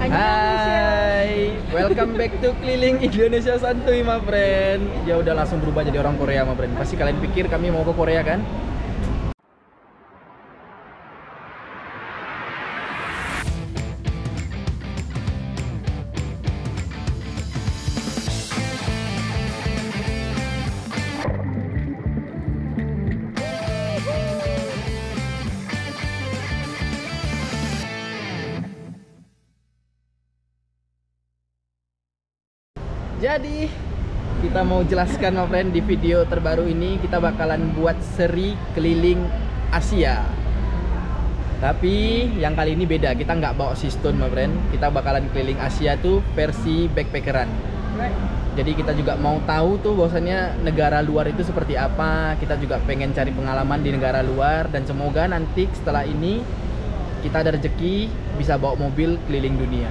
Hai, welcome back to Keliling Indonesia Santuy, my friend. Ya udah langsung berubah jadi orang Korea, my friend. Pasti kalian pikir kami mau ke Korea kan? Jadi kita mau jelaskan, my friend, di video terbaru ini kita bakalan buat seri keliling Asia. Tapi yang kali ini beda, kita nggak bawa sistem, my friend. Kita bakalan keliling Asia tuh versi backpackeran. Jadi kita juga mau tahu tuh bahwasannya negara luar itu seperti apa. Kita juga pengen cari pengalaman di negara luar. Dan semoga nanti setelah ini kita ada rezeki bisa bawa mobil keliling dunia.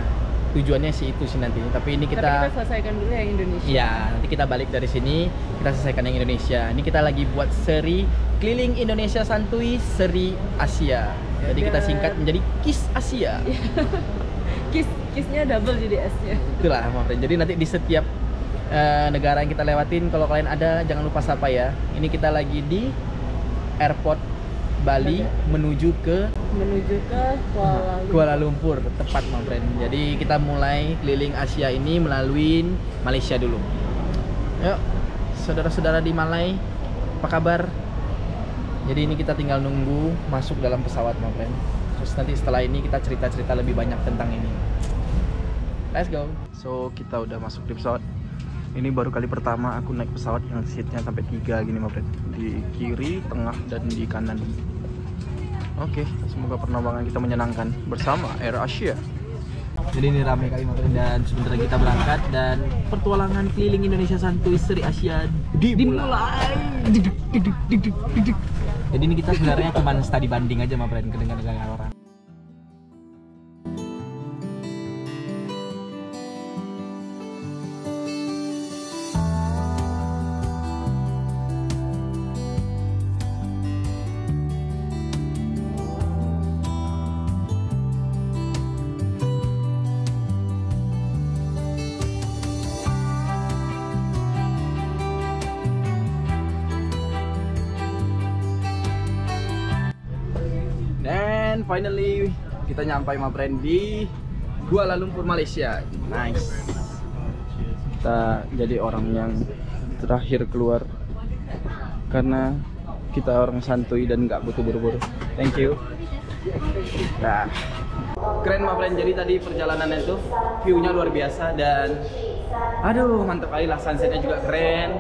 Tujuannya sih itu sih nanti. Tapi ini kita selesaikan dulu yang Indonesia. Ya, nanti kita balik dari sini, kita selesaikan yang Indonesia. Ini kita lagi buat seri Keliling Indonesia Santuy seri Asia. Jadi kita singkat menjadi KIS Asia. Kisnya double jadi S-nya. Itulah, my friend. Jadi nanti di setiap negara yang kita lewatin, kalau kalian ada jangan lupa sapa ya. Ini kita lagi di airport Bali menuju ke Kuala Lumpur, tepat, my friend. Jadi kita mulai keliling Asia ini melalui Malaysia dulu. Yuk, saudara-saudara di Malai, apa kabar? Jadi ini kita tinggal nunggu masuk dalam pesawat, my friend. Terus nanti setelah ini kita cerita-cerita lebih banyak tentang ini. Let's go. So kita udah masuk di pesawat. Ini baru kali pertama aku naik pesawat yang seatnya sampai 3 gini, my friend. Di kiri, tengah, dan di kanan. Oke, semoga penerbangan kita menyenangkan bersama Air Asia. Jadi ini ramai kali, my friend, dan sebentar kita berangkat dan petualangan keliling Indonesia Santuy seri Asia dimulai. Jadi ini kita sebenarnya cuma study banding aja, my friend, ke negara-negara orang. Dan finally kita nyampai, my friend, di Kuala Lumpur, Malaysia. Nice. Kita jadi orang yang terakhir keluar karena kita orang santuy dan nggak butuh buru-buru. Thank you. Nah, keren, my friend. Jadi tadi perjalanannya itu view-nya luar biasa dan aduh mantap kali lah, sunsetnya juga keren.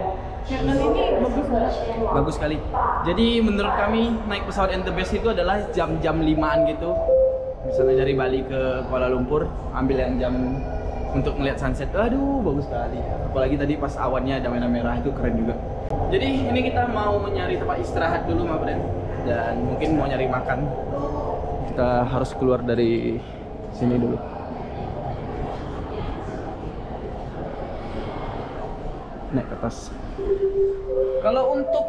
Ya, kali ini bagus banget. Bagus sekali. Jadi menurut kami naik pesawat yang the best itu adalah jam-jam 5-an gitu. Misalnya dari Bali ke Kuala Lumpur, ambil yang jam untuk melihat sunset. Aduh, bagus sekali. Apalagi tadi pas awannya ada merah-merah, itu keren juga. Jadi ini kita mau nyari tempat istirahat dulu, my friend. Dan mungkin mau nyari makan. Kita harus keluar dari sini dulu. Naik ke atas. Kalau untuk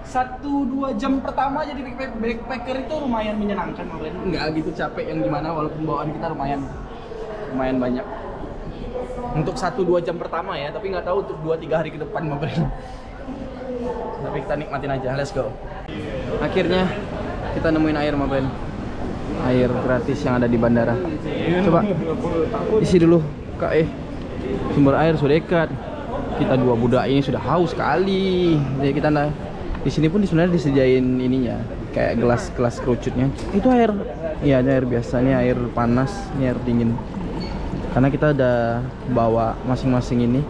1-2 jam pertama jadi backpacker itu lumayan menyenangkan, my friend. Nggak gitu capek yang gimana, walaupun bawaan kita lumayan banyak. Untuk 1-2 jam pertama ya, tapi nggak tahu untuk 2-3 hari ke depan, my friend. Tapi kita nikmatin aja, let's go. Akhirnya kita nemuin air, my friend. Air gratis yang ada di bandara. Coba isi dulu, Kak. Sumber air sudah dekat. Kita dua budak ini sudah haus sekali. Jadi kita di sini pun sebenarnya disediain ininya, kayak gelas kerucutnya. Itu air, iya, air biasa. Ini air panas, ini air dingin. Karena kita udah bawa masing-masing ini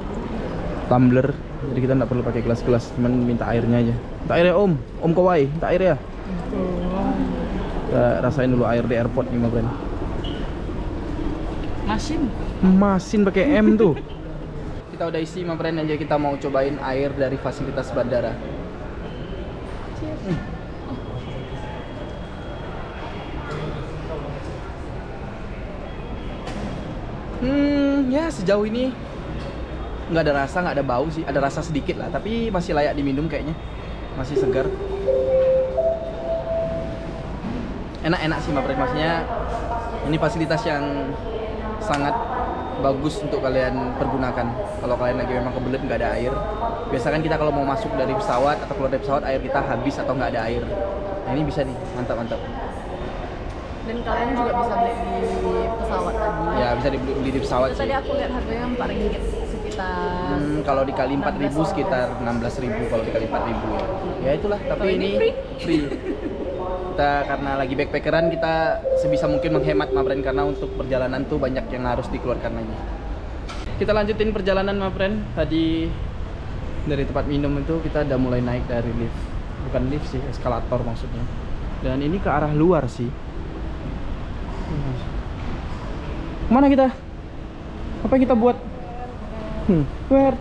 tumbler, jadi kita nggak perlu pakai gelas-gelas, cuman minta airnya aja. Minta airnya, Om Kawai, minta air ya. Kita rasain dulu air di airport nih, my friend. Masin pakai M tuh. Kita udah isi, my friend, aja kita mau cobain air dari fasilitas bandara. Ya sejauh ini nggak ada rasa, nggak ada bau sih. Ada rasa sedikit lah, tapi masih layak diminum kayaknya. Masih segar. Enak-enak sih, my friend. Maksudnya ini fasilitas yang sangat bagus untuk kalian pergunakan. Kalau kalian lagi memang kebelet nggak ada air, biasa kan kita kalau mau masuk dari pesawat atau keluar dari pesawat air kita habis atau nggak ada air. Nah ini bisa nih, mantap. Dan kalian juga bisa beli di pesawat tadi. Ya bisa dibeli di pesawat Itu sih. tadi aku lihat harganya Rp4 sekitar. Kalau dikali 4.000 sekitar 16.000 kalau dikali 4.000 ya. Ya itulah, tapi Kalau ini ini free. Kita karena lagi backpackeran kita sebisa mungkin menghemat ma friend, karena untuk perjalanan tuh banyak yang harus dikeluarkan lagi. Kita lanjutin perjalanan ma friend. Tadi dari tempat minum itu kita udah mulai naik dari lift. Bukan lift sih, eskalator maksudnya. Dan ini ke arah luar sih. Mana kita? Apa yang kita buat? Where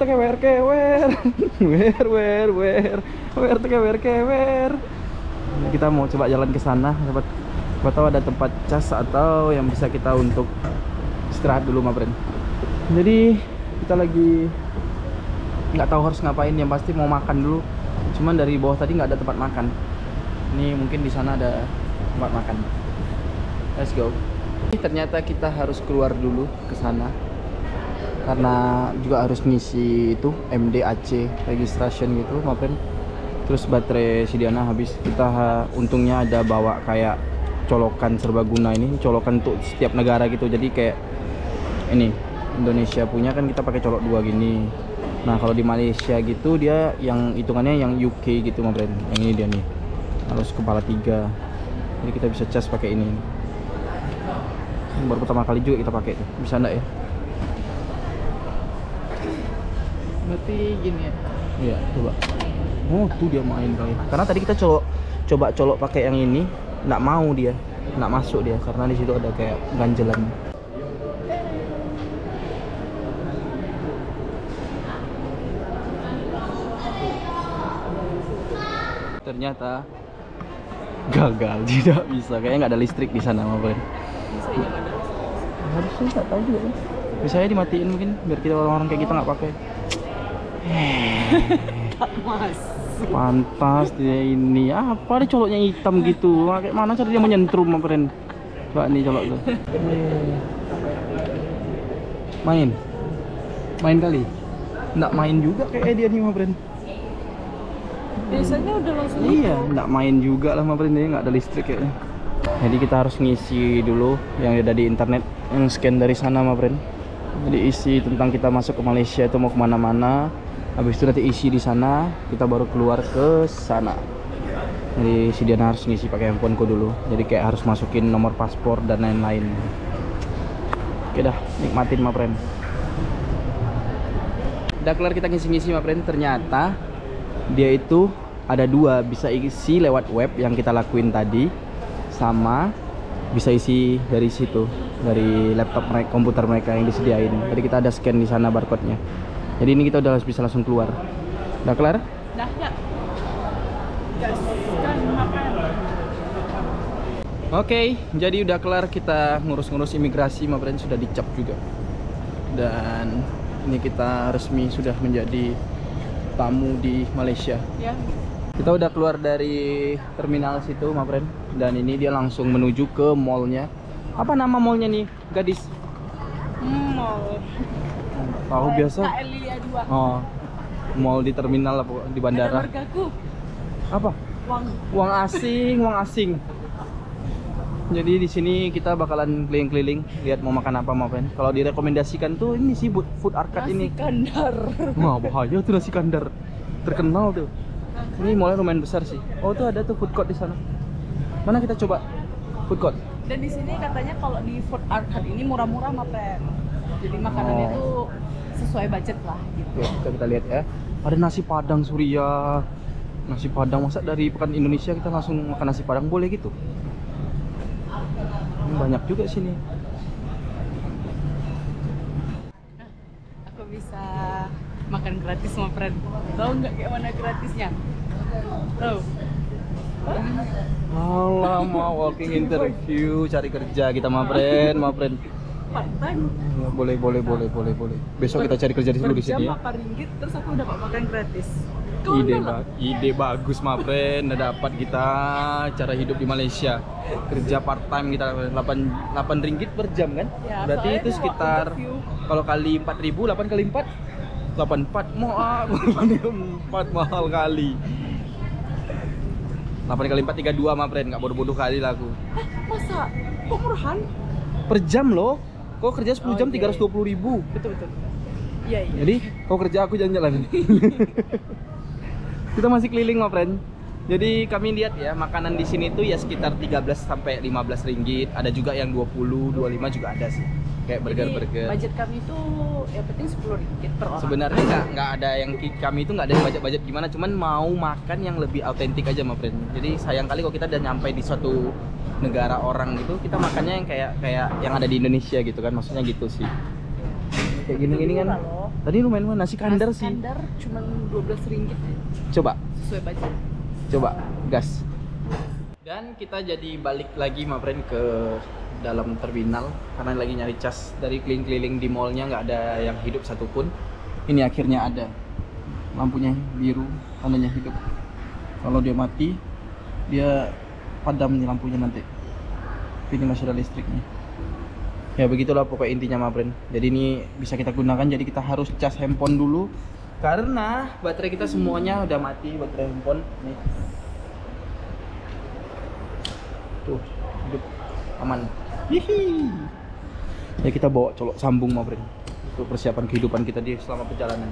kita mau coba jalan ke sana, siapa tahu ada tempat cas atau yang bisa kita untuk istirahat dulu ma friend. Jadi kita lagi nggak tahu harus ngapain, yang pasti mau makan dulu. Cuman dari bawah tadi nggak ada tempat makan. Ini mungkin di sana ada tempat makan. Let's go. Ternyata kita harus keluar dulu ke sana karena juga harus ngisi itu MDAC registration gitu ma friend. Terus baterai si Diana habis. Kita untungnya ada bawa kayak colokan serbaguna ini, colokan untuk setiap negara gitu. Jadi kayak ini Indonesia punya kan kita pakai colok 2 gini. Nah kalau di Malaysia gitu dia yang hitungannya yang UK gitu ma friend. Yang ini dia nih harus kepala 3. Jadi kita bisa cas pakai ini. Baru pertama kali juga kita pakai tuh. Bisa enggak ya? Berarti gini ya? Iya, coba. Oh, tuh dia main kali. Karena tadi kita coba colok pakai yang ini, nggak mau dia, nggak masuk dia karena di situ ada kayak ganjelan. Ternyata gagal, tidak bisa. Kayaknya nggak ada listrik di sana, ma friend. Harusnya nggak tahu juga kan. Bisa ya dimatiin mungkin biar kita orang-orang kayak kita nggak pakai. Mas. Pantas dia ini apa dia coloknya hitam gitu. Kayak mana cara dia menyentrum ma friend. Coba nih colok tuh. Main kali. Nggak main juga kayak dia nih ma friend. Biasanya udah langsung Iya, nggak main juga lah ma friend, dia nggak ada listrik kayaknya. Jadi kita harus ngisi dulu yang ada di internet, yang scan dari sana ma friend. Jadi isi tentang kita masuk ke Malaysia itu mau kemana-mana. Habis itu nanti isi di sana, kita baru keluar ke sana. Jadi si Diana harus ngisi pakai handphoneku dulu. Jadi kayak harus masukin nomor paspor dan lain-lain. Oke dah, nikmatin ma friend. Udah kelar kita ngisi-ngisi ma friend. Ternyata dia itu ada 2, bisa isi lewat web yang kita lakuin tadi, sama bisa isi dari situ, dari laptop mereka, komputer mereka yang disediain. Jadi kita ada scan di sana barcode-nya. Jadi ini kita udah bisa langsung keluar. Udah kelar? Dah ya. Gaskan makan. Oke, jadi udah kelar kita ngurus-ngurus imigrasi ma friend, sudah dicap juga. Dan ini kita resmi sudah menjadi tamu di Malaysia. Ya. Kita udah keluar dari terminal situ ma friend, dan ini dia langsung menuju ke mallnya. Apa nama mallnya nih gadis? Mall. Tahu biasa. KLIA 2. Oh, mall di terminal apa di bandara? Ada margaku. Apa? Uang asing. Jadi di sini kita bakalan keliling-keliling lihat mau makan apa ma friend. Kalau direkomendasikan tuh ini sih food arcade ini. Nasi kandar. Wah bahaya tuh nasi kandar, terkenal tuh. Ini mallnya lumayan besar sih. Oh tuh ada tuh food court di sana. Mana kita coba food court? Dan di sini katanya kalau di food arcade ini murah-murah ma friend. Jadi makanannya tuh sesuai budget lah gitu. Oke, kita lihat ya. Ada nasi padang Surya. Nasi padang, masa dari pekan Indonesia kita langsung makan nasi padang boleh gitu? Ini banyak juga sini. Aku bisa makan gratis ma friend. Tahu nggak kayak mana gratisnya? Tahu? Alah, mau walking interview, cari kerja kita ma friend. Part-time. Boleh. Besok kita cari kerja di sini ya. Per jam 8 ringgit, terus aku dapat makan gratis. Ide bagus ma friend. Udah dapat kita cara hidup di Malaysia. Kerja part time kita 8 ringgit per jam kan? Ya, Berarti soalnya itu mau sekitar interview. kalau kali 4.000, 8 kali 4 84 4 mahal kali. 8 kali 4 32 ma friend, nggak bodoh-bodoh kali lah aku. Masa? Kok murahan? Per jam loh. Kau kerja 10 jam iya. 320.000. Betul. Iya. Jadi kau kerja, aku jalan-jalan. Kita masih keliling ma friend. Jadi kami lihat ya, makanan di sini tuh ya sekitar 13 sampai 15 ringgit. Ada juga yang 20, 25 juga ada sih. Kayak burger-burger. Budget kami itu yang penting 10 ringgit per orang. Sebenarnya nggak ada yang kami itu nggak ada yang budget gimana, cuman mau makan yang lebih autentik aja ma friend. Jadi sayang kali kalau kita udah nyampe di suatu negara orang gitu, kita makannya yang kayak yang ada di Indonesia gitu kan, maksudnya gitu sih. Kayak gini-gini kan. Murah loh. Tadi lumayan nasi kandar sih. Nasi kandar cuma 12 ringgit Coba, sesuai budget. gas. Dan kita jadi balik lagi ma friend ke dalam terminal karena lagi nyari cas. Dari keliling-keliling di mallnya nggak ada yang hidup satupun. Ini akhirnya ada. Lampunya biru, tandanya hidup. Kalau dia mati, dia padam nih lampunya nanti. Ini masih ada listriknya. Ya begitulah pokoknya intinya ma friend. Jadi ini bisa kita gunakan, jadi kita harus cas handphone dulu karena baterai kita semuanya udah mati, baterai handphone nih. Tuh, hidup aman. Hihi. Ya kita bawa colok sambung ma friend untuk persiapan kehidupan kita di selama perjalanan.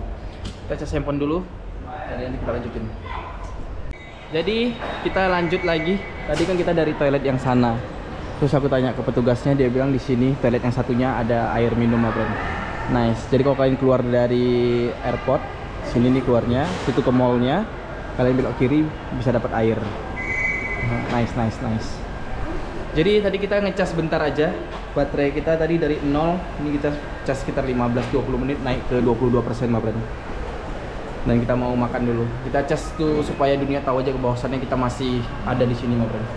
Kita cas handphone dulu, dan nanti kita lanjutin. Jadi kita lanjut lagi. Tadi kan kita dari toilet yang sana. Terus aku tanya ke petugasnya, dia bilang di sini toilet yang satunya ada air minum ma friend. Nice. Jadi kalau kalian keluar dari airport, sini nih keluarnya, situ ke mallnya, kalian belok kiri bisa dapat air. Nice. Jadi tadi kita ngecas bentar aja. Baterai kita tadi dari 0, ini kita cas sekitar 15-20 menit naik ke 22% ma friend. Dan kita mau makan dulu. Kita cas tuh supaya dunia tahu aja bahwasannya kita masih ada di sini ma friend.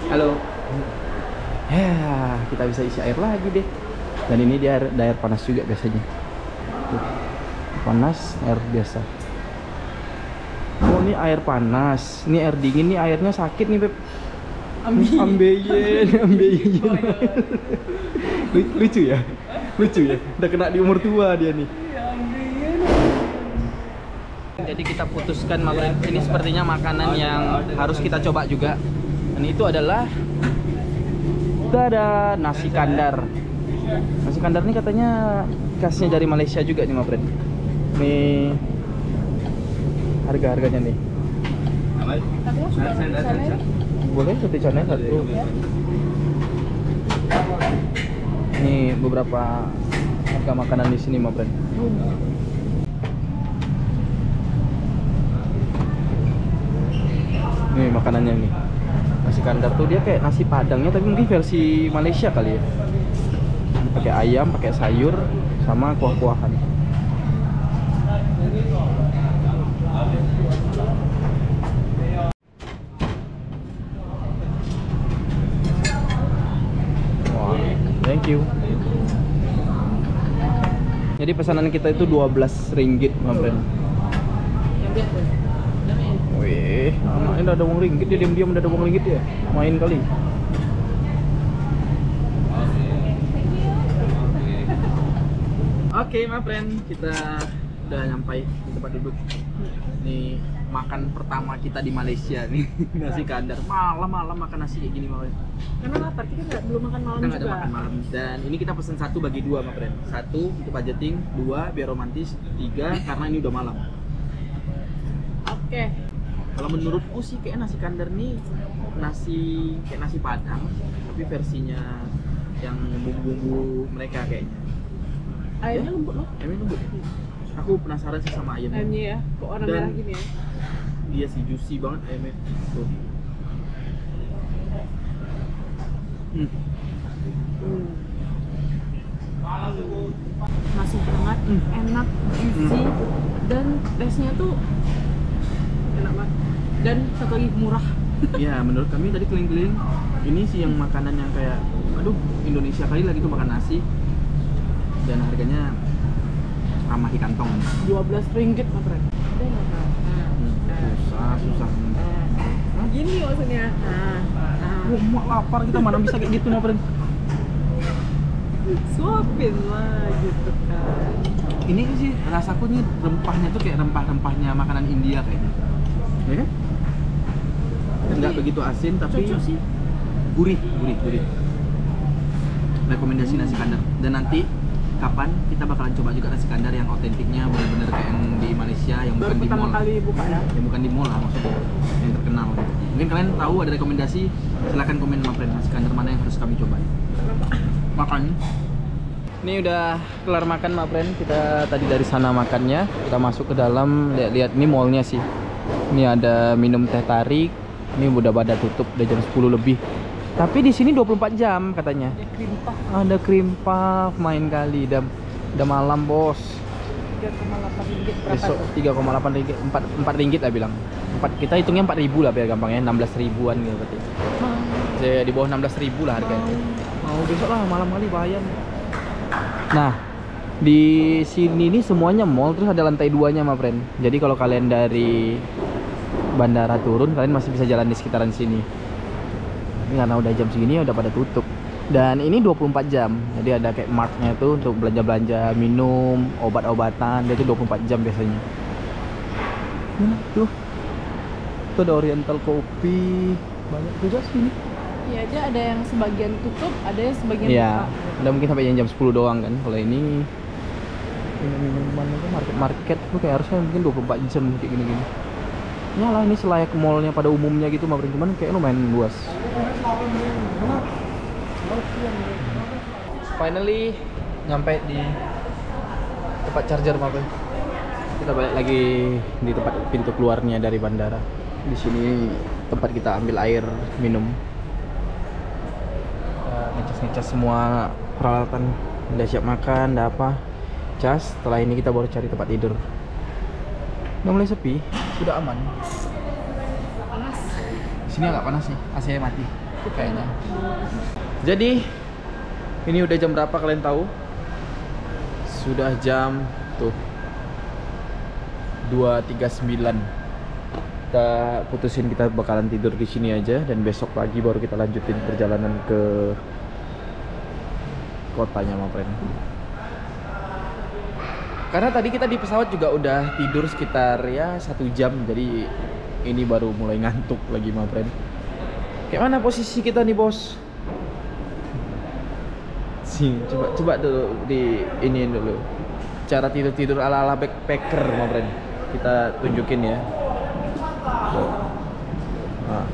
Halo. Ya, kita bisa isi air lagi deh. Dan ini dia air panas juga biasanya. Tuh. Panas, air biasa. Oh, ini air panas. Ini air dingin nih, airnya sakit nih, Beb. Ambeien. Lucu ya? Udah kena di umur tua dia nih. Jadi kita putuskan ma friend, ini sepertinya makanan yang harus kita coba juga. Dan itu adalah tada, nasi kandar. Nasi kandar ini katanya khasnya dari Malaysia juga nih ma friend. Nih harga-harganya nih. Boleh satu channel satu. Nih beberapa harga makanan di sini ma friend. Nih makanannya nih. Nasi kandar tuh dia kayak nasi padangnya tapi mungkin versi Malaysia kali ya. Pakai ayam, pakai sayur, sama kuah-kuahan. Wah, thank you. Jadi pesanan kita itu 12 ringgit, ma friend. Wih, anaknya udah ada uang ringgit, dia diam-diam udah ada uang ringgit ya. Main kali. Oke, ma friend, kita udah nyampai di tempat duduk. Nih makan pertama kita di Malaysia nih, nasi kandar. Malam-malam makan nasi kayak gini, ma friend. Karena lapar, kita belum makan malam Kita nggak ada juga. makan malam. Dan ini kita pesen 1 bagi 2, ma friend. 1 untuk budgeting, 2 biar romantis, 3 karena ini udah malam. Oke. Kalau menurutku sih kayak nasi kandar nih kayak nasi padang, tapi versinya yang bumbu-bumbu mereka kayaknya. Ayamnya lembut loh. Ayamnya lembut. Aku penasaran sih sama ayamnya. Ayamnya ya, kok warna Dan- merah gini ya. Iya sih, juicy banget ayamnya. Tuh. Masih hangat, enak, juicy, dan taste-nya tuh enak banget. Dan satu lagi murah. Iya, menurut kami tadi keliling-keliling ini sih yang makanan yang kayak aduh, Indonesia kali lagi tuh makan nasi. Dan harganya ramah di kantong. 12 ringgit ma friend. Ada nggak, Kak? susah. Gini maksudnya. Mak lapar kita mana bisa kayak gitu mau friend. Suapin lah gitu kan. Ini sih rasaku nih rempahnya tuh kayak rempah-rempahnya makanan India kayaknya. Ya kan? Nggak begitu asin tapi Cocok sih. gurih. Rekomendasi nasi kandar. Dan nanti kapan kita bakalan coba juga nasi kandar yang otentiknya benar-benar kayak yang di Malaysia, yang Baru bukan di pertama mall. kali buka ya. Yang bukan di mall lah maksudnya, yang terkenal. Mungkin kalian tahu ada rekomendasi, silahkan komen sama friend nasi kandar mana yang harus kami coba. Makan. Ini udah kelar makan ma friend. Kita tadi dari sana makannya, kita masuk ke dalam, lihat ini mallnya sih. Ini ada minum teh tarik. Ini udah pada tutup, udah jam 10 lebih. Tapi di sini 24 jam katanya. Ada krim puff Ada krim puff, main kali. Udah malam bos. 3,8 ringgit berapa Besok tuh? 3,8 ringgit, 4 ringgit lah bilang. Kita hitungnya 4.000 lah biar gampangnya, 16 ribuan gitu berarti. Di bawah 16 ribu lah harganya. Mau besok lah malam kali bayar. Nah, di sini nih semuanya mall, terus ada lantai 2-nya ma friend. Jadi kalau kalian dari bandara turun, kalian masih bisa jalan di sekitaran sini. Ini karena udah jam segini udah pada tutup. Dan ini 24 jam. Jadi ada kayak marknya tuh untuk belanja-belanja minum, obat-obatan, dia tuh 24 jam biasanya. Nah, tuh. Tuh ada Oriental Kopi. Banyak juga sini. Iya aja ada yang sebagian tutup, ada yang sebagian Iya, buka. udah mungkin sampai jam 10 doang kan. Kalau ini minuman itu market tuh kayak harusnya mungkin 24 jam kayak gini-gini. Nyala ini selayak mallnya pada umumnya gitu mah, cuman kayak lumayan luas. Finally nyampe di tempat charger mah, Bang. Kita balik lagi di tempat pintu keluarnya dari bandara. Di sini tempat kita ambil air minum. Ngecas semua peralatan, udah siap makan, udah apa, cas. Setelah ini kita baru cari tempat tidur. Udah mulai sepi, sudah aman. Panas. Sini agak panas nih, AC mati kayaknya. Jadi ini udah jam berapa kalian tahu? Sudah jam tuh 2.39. Kita putusin kita bakalan tidur di sini aja dan besok pagi baru kita lanjutin perjalanan ke kotanya ma friend. Karena tadi kita di pesawat juga udah tidur sekitar ya 1 jam, jadi ini baru mulai ngantuk lagi ma friend. Kayak mana posisi kita nih bos? Sih, coba dulu di ini dulu. Cara tidur ala-ala backpacker ma friend. Kita tunjukin ya. Nah.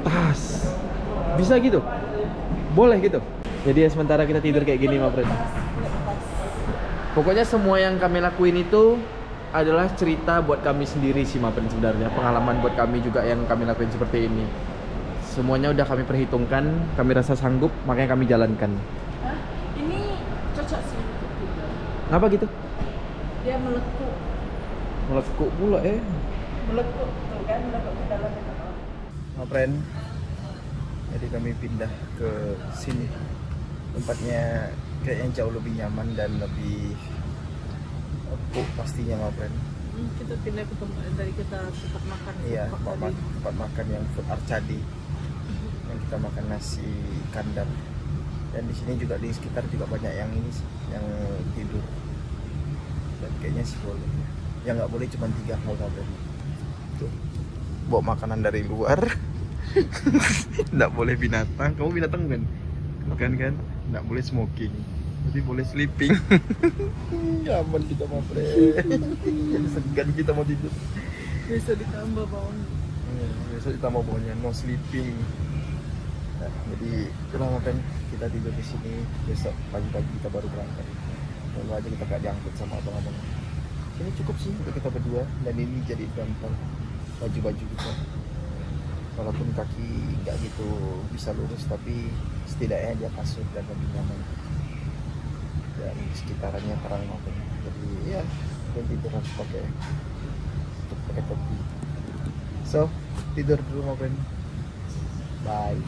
Tas. Bisa gitu? Boleh gitu? Jadi ya sementara kita tidur kayak gini ma friend. Pokoknya semua yang kami lakuin itu adalah cerita buat kami sendiri sih ma friend sebenarnya. Pengalaman buat kami juga yang kami lakuin seperti ini. Semuanya udah kami perhitungkan, kami rasa sanggup, makanya kami jalankan. Hah? Ini cocok sih untuk tidur. Kenapa gitu? Dia melekuk. Melekuk pula Melekuk tuh kan, melekuk ke dalam itu. Ma friend. Jadi kami pindah ke sini. Tempatnya kayaknya jauh lebih nyaman dan lebih empuk pastinya ma friend. Kita pindah ke tempat dari kita tempat makan. Iya, tempat makan yang food arcade. Yang kita makan nasi kandar. Dan di sini juga di sekitar juga banyak yang ini sih, yang tidur. Dan kayaknya sih boleh. Yang nggak boleh cuma 3 hal ma friend. Tuh, bawa makanan dari luar. Nggak boleh binatang. Kamu binatang kan? Bukan kan? Nggak boleh smoking. Tapi boleh sleeping. Nyaman kita mau segan kita mau tidur. Bisa ditambah bawang. Besok ditambah bawahnya no sleeping. Nah, jadi itulah makanya kita tidur di sini. Besok pagi-pagi kita baru berangkat. Lalu aja kita gak diangkut sama abang-abang. Ini cukup sih untuk kita berdua. Dan ini jadi gampang baju-baju kita. Walaupun kaki nggak gitu bisa lurus, tapi setidaknya dia kasut dan lebih nyaman. Dan sekitarannya terang maupun. Jadi ya, dan tidur harus pakai topi. So, tidur dulu ma friend. Bye.